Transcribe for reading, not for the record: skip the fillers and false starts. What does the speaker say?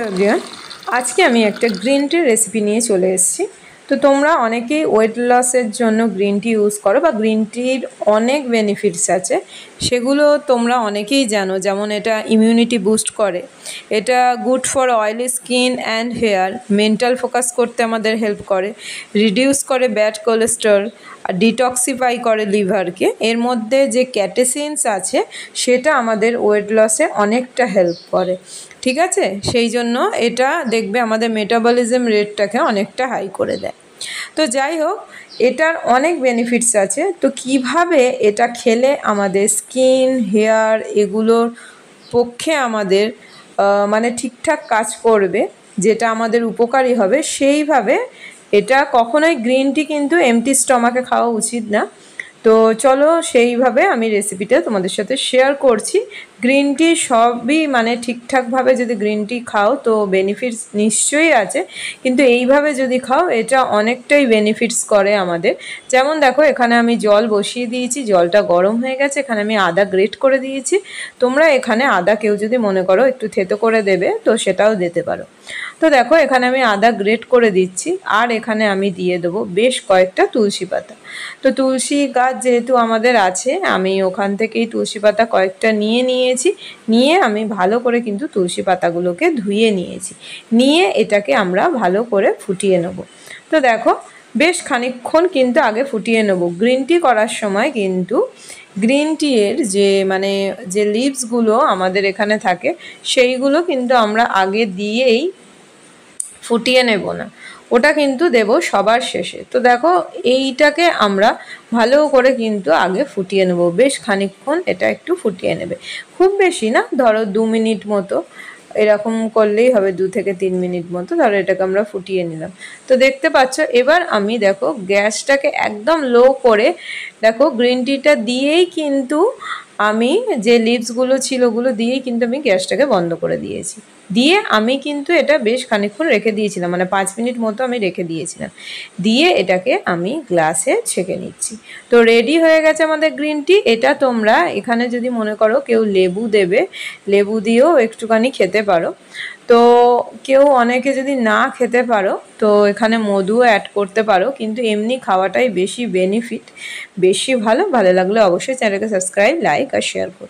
Hello everyone, আজকে আমি একটা গ্রিন টি রেসিপি নিয়ে চলে এসেছি। তো তোমরা অনেকেই ওয়েট লসের জন্য গ্রিন টি ইউজ করো বা গ্রিন টির অনেক বেনিফিটস আছে, সেগুলো তোমরা অনেকেই জানো। যেমন এটা ইমিউনিটি বুস্ট করে, এটা good for oily skin and hair, mental focus করতে আমাদের হেল্প করে, রিডিউস করে ব্যাড কোলেস্টেরল, আর ডিটক্সিফাই করে লিভারকে। এর মধ্যে যে ক্যাটেসিনস আছে সেটা আমাদের ওয়েট লসে অনেকটা হেল্প করে, ঠিক আছে। সেই জন্য এটা দেখবে আমাদের মেটাবলিজম রেটটাকে অনেকটা হাই করে দেয়। তো যাই হোক, এটার অনেক বেনিফিটস আছে। তো কিভাবে এটা খেলে আমাদের স্কিন, হেয়ার এগুলোর পক্ষে আমাদের মানে ঠিকঠাক কাজ করবে, যেটা আমাদের উপকারী হবে, সেইভাবে এটা কখনোই গ্রিন টি কিন্তু এমটি স্টমাকে খাওয়া উচিত না। তো চলো সেইভাবে আমি রেসিপিটা তোমাদের সাথে শেয়ার করছি। গ্রিন টি সবই মানে ঠিকঠাকভাবে যদি গ্রিন টি খাও তো বেনিফিটস নিশ্চয়ই আছে, কিন্তু এইভাবে যদি খাও এটা অনেকটাই বেনিফিটস করে আমাদের। যেমন দেখো, এখানে আমি জল বসিয়ে দিয়েছি, জলটা গরম হয়ে গেছে, এখানে আমি আদা গ্রেট করে দিয়েছি। তোমরা এখানে আদা কেউ যদি মনে করো একটু থেতো করে দেবে তো সেটাও দিতে পারো। তো দেখো, এখানে আমি আদা গ্রেট করে দিচ্ছি, আর এখানে আমি দিয়ে দেবো বেশ কয়েকটা তুলসী পাতা। তো তুলসী গাছ যেহেতু আমাদের আছে, আমি ওখান থেকেই তুলসী পাতা কয়েকটা নিয়েছি। নিয়ে আমি ভালো করে কিন্তু তুলসী পাতাগুলোকে ধুয়ে নিয়েছি। নিয়ে এটাকে আমরা ভালো করে ফুটিয়ে নেব। তো দেখো, বেশ খানিকক্ষণ কিন্তু আগে ফুটিয়ে নেব। গ্রিন টি করার সময় কিন্তু গ্রিন টি এর যে লিভসগুলো আমাদের এখানে থাকে সেইগুলো কিন্তু আমরা আগে দিয়েই ফুটিয়ে নেব না, ওটা কিন্তু দেব সবার শেষে। তো দেখো, এইটাকে আমরা ভালো করে কিন্তু আগে ফুটিয়ে নেব, বেশ খানিকক্ষণ এটা একটু ফুটিয়ে নেবে, খুব বেশি না, ধরো 2 মিনিট মতো এরকম করলেই হবে, 2 থেকে 3 মিনিট মতো। ধরো এটাকে আমরা ফুটিয়ে নিলাম। তো দেখতে পাচ্ছ, এবার আমি দেখো গ্যাসটাকে একদম লো করে দেখো গ্রিন টিটা দিয়েই কিন্তু আমি যে লিভসগুলো ছিল ওগুলো দিয়েই কিন্তু আমি গ্যাসটাকে বন্ধ করে দিয়েছি। দিয়ে আমি কিন্তু এটা বেশ খানিকক্ষণ রেখে দিয়েছিলাম, মানে 5 মিনিট মতো আমি রেখে দিয়েছিলাম। দিয়ে এটাকে আমি গ্লাসে ছেঁকে নিচ্ছি। তো রেডি হয়ে গেছে আমাদের গ্রিন টি। এটা তোমরা এখানে যদি মনে করো কেউ লেবু দেবে, লেবু দিয়েও একটুখানি খেতে পারো। তো অনেকে যদি না খেতে পারো তো এখানে মধুও অ্যাড করতে পারো, কিন্তু এমনি খাওয়াটাই বেশি বেনিফিট, বেশি ভালো লাগলে অবশ্যই চ্যানেলকে সাবস্ক্রাইব, লাইক আর শেয়ার করো।